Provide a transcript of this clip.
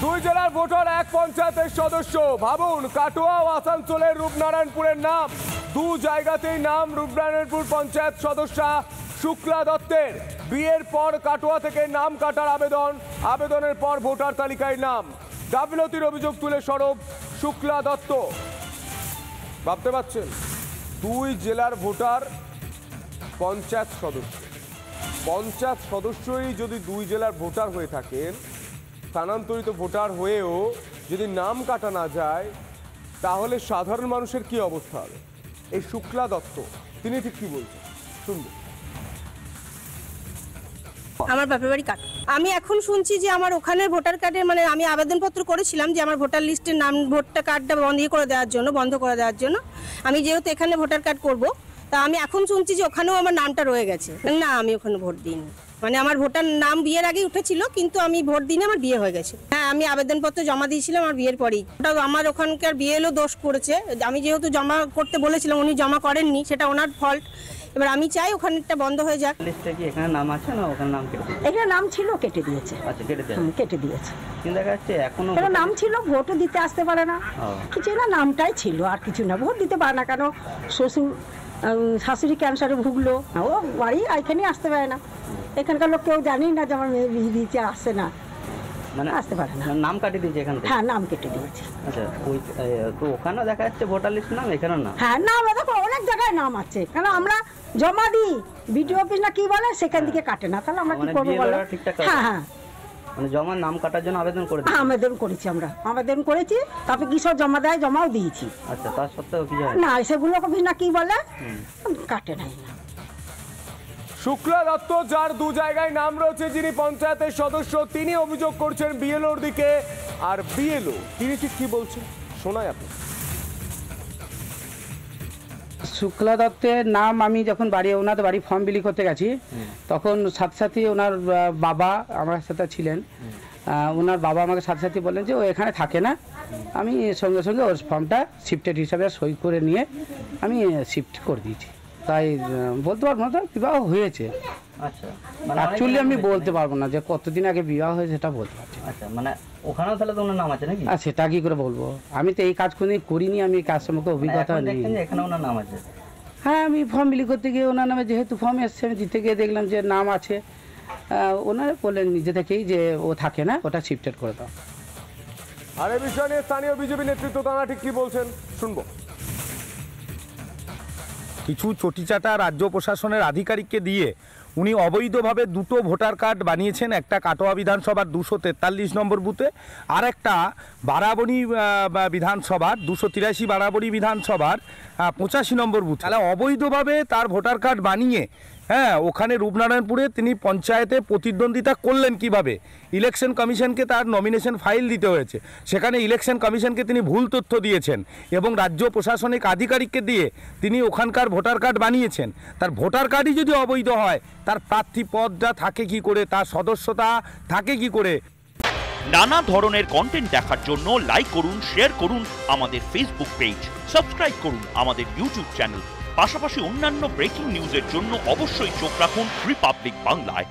দুই জেলার ভোটার এক পঞ্চায়েতের সদস্য। ভাবুন, কাটোয়া ও আসানসোলের রূপনারায়ণপুরের নাম, দু জায়গাতেই নাম রূপনারায়ণপুর পঞ্চায়েত সদস্যা শুক্লা দত্তের। বিয়ের পর কাটোয়া থেকে নাম কাটার আবেদনের পর ভোটার তালিকায় নাম। গাফিলতির অভিযোগ তুলে সরব শুক্লা দত্ত। ভাবতে পারছেন, দুই জেলার ভোটার পঞ্চায়েত সদস্যই যদি দুই জেলার ভোটার হয়ে থাকেন, স্থানান্তরিত ভোটার হয়েও যদি নাম কাটা না যায়, তাহলে সাধারণ মানুষের কি অবস্থা হবে? এই শুক্লা দত্ত তিনি ঠিক কি বলছেন শুনবেন। আমার বাপের বাড়ি কাট। আমি এখন শুনছি যে আমার ওখানে ভোটার কার্ডের মানে আমি আবেদনপত্র করেছিলাম যে আমার ভোটার লিস্টের নাম ভোটার কার্ডটা বন্ধ করে দেওয়ার জন্য আমি যেহেতু এখানে ভোটার কার্ড করব, তা আমি এখন শুনছি যে ওখানেও আমার নামটা রয়ে গেছে। না, আমি ওখানে ভোট দিইনি। মানে আমার ভোটার নাম বিয়ের আগেই উঠেছিল, কিন্তু আমি ভোট দিইনি, আমার বিয়ে হয়ে গেছে। হ্যাঁ, আমি আবেদনপত্র জমা দিয়েছিলাম আমার বিয়ের পরেই। ওটা আমার ওখানকার বিএলও দোষ করেছে। আমি যেহেতু জমা করতে বলেছিলাম, উনি জমা করেননি, সেটা ওনার ফল্ট। এবার আমি চাই ওখানেরটা বন্ধ হয়ে যাক। লিস্টে কি এখানে নাম আছে না ওখানে নাম কেটে দিয়েছে? এখানে নাম ছিল, কেটে দিয়েছে। আচ্ছা, কেটে দিয়েছে। কিন্তু দেখা যাচ্ছে এখনো নাম ছিল, ভোটও দিতে আসতে পারে না, কিছু না, নামটাই ছিল, আর কিছু না। ভোট দিতে পারে না, কেন শাশুড়ি ক্যান্সারে ভুগলো, ও বাড়ি এখানে আসতে পারে না। এখানকার লোক কেউ জানেই না যে আমার মেয়ে বিয়ে দিয়েছে, আসছে না, মানে আসতে পারে না। নাম কাটে দিয়েছে এখান থেকে? হ্যাঁ, নাম কেটে দিয়েছে। আচ্ছা, ওই তো ওখানেও দেখা যাচ্ছে ভোটার লিস্ট নাম, এখানেও না? হ্যাঁ, নাম দেখো অনেক জায়গায় নাম আছে, কেন আমরা জমা দিই, বিডিও অফিস না কি বলে, সেখান থেকে কাটে না, তাহলে আমরা কি করবো বলো? হ্যাঁ হ্যাঁ, মানে জমা নাম কাটার জন্য আবেদন করেছি? আবেদন করেছি, আমরা আবেদন করেছি, তারপরে কি সব জমা দেয়, জমাও দিয়েছি। আচ্ছা, তার সত্ত্বেও কি হয় না, সেগুলো অফিস না কি বলে, কাটে নাই। শুক্লা দত্ত, যার দু জায়গায় নাম রয়েছে, যিনি পঞ্চায়েতের সদস্য, তিনি অভিযোগ করছেন বিএলওর দিকে। আর বিএলও তিনি ঠিক কি বলছেন শোনায় আপনি। শুক্লা দত্তের নাম, আমি যখন ওনাদের বাড়ি ফর্ম বিলি করতে গেছি, তখন সাথে সাথে ওনার বাবা আমার সাথে ছিলেন। ওনার বাবা আমাকে সাথে সাথে বললেন যে ও এখানে থাকে না। আমি সঙ্গে সঙ্গে ওর ফর্মটা শিফটেড হিসাবে সই করে নিয়ে আমি শিফট করে দিয়েছি। তাই বলতে পারবো না বিবাহ হয়েছে। আচ্ছা, অ্যাকচুয়ালি আমি বলতে পারবো না যে কতদিন আগে বিবাহ হয়েছে, সেটা বলতে পারছি। আচ্ছা, মানে ওখানেও তাহলে তো ওনার নাম আছে নাকি? সেটা কি করে বলবো, আমি তো এই কাজ কোনোদিন করিনি, আমি এই কাজ সম্পর্কে অভিজ্ঞতা নেই। এখানে ওনার নাম আছে? হ্যাঁ, আমি ফর্ম বিলি করতে গিয়ে ওনার নামে যেহেতু ফর্ম এসছে, আমি দিতে গিয়ে দেখলাম যে নাম আছে। ওনারা বললেন নিজে থেকেই যে ও থাকে না, ওটা শিফটেড করে দাও। আর এই বিষয় নিয়ে স্থানীয় বিজেপি নেতৃত্ব তারা ঠিক কি বলছেন শুনবো। কিছু চটিচাটা রাজ্য প্রশাসনের আধিকারিককে দিয়ে উনি অবৈধভাবে দুটো ভোটার কার্ড বানিয়েছেন। একটা কাটোয়া বিধানসভার 243 নম্বর বুথে, আর একটা বারাবণী বিধানসভার 283 বারাবণী বিধানসভার 85 নম্বর বুথ। তাহলে অবৈধভাবে তার ভোটার কার্ড বানিয়ে ওখানে রূপনারায়ণপুরে তিনি পঞ্চায়েতে প্রতিদ্বন্দ্বিতা করলেন কিভাবে? ইলেকশন কমিশনকে তার নমিনেশন ফাইল দিতে হয়েছে, সেখানে ইলেকশন কমিশনকে তিনি ভুল তথ্য দিয়েছেন এবং রাজ্য প্রশাসনিক আধিকারিককে দিয়ে তিনি ওখানকার ভোটার কার্ড বানিয়েছেন। তার ভোটার কার্ডই যদি অবৈধ হয়, তার প্রার্থী পদটা থাকে কি করে, তার সদস্যতা থাকে কি করে? নানা ধরনের কন্টেন্ট দেখার জন্য লাইক করুন, শেয়ার করুন আমাদের ফেসবুক পেজ, সাবস্ক্রাইব করুন আমাদের ইউটিউব চ্যানেল। পাশাপাশি অন্যান্য ব্রেকিং নিউজের জন্য অবশ্যই চোখ রাখুন রিপাবলিক বাংলায়।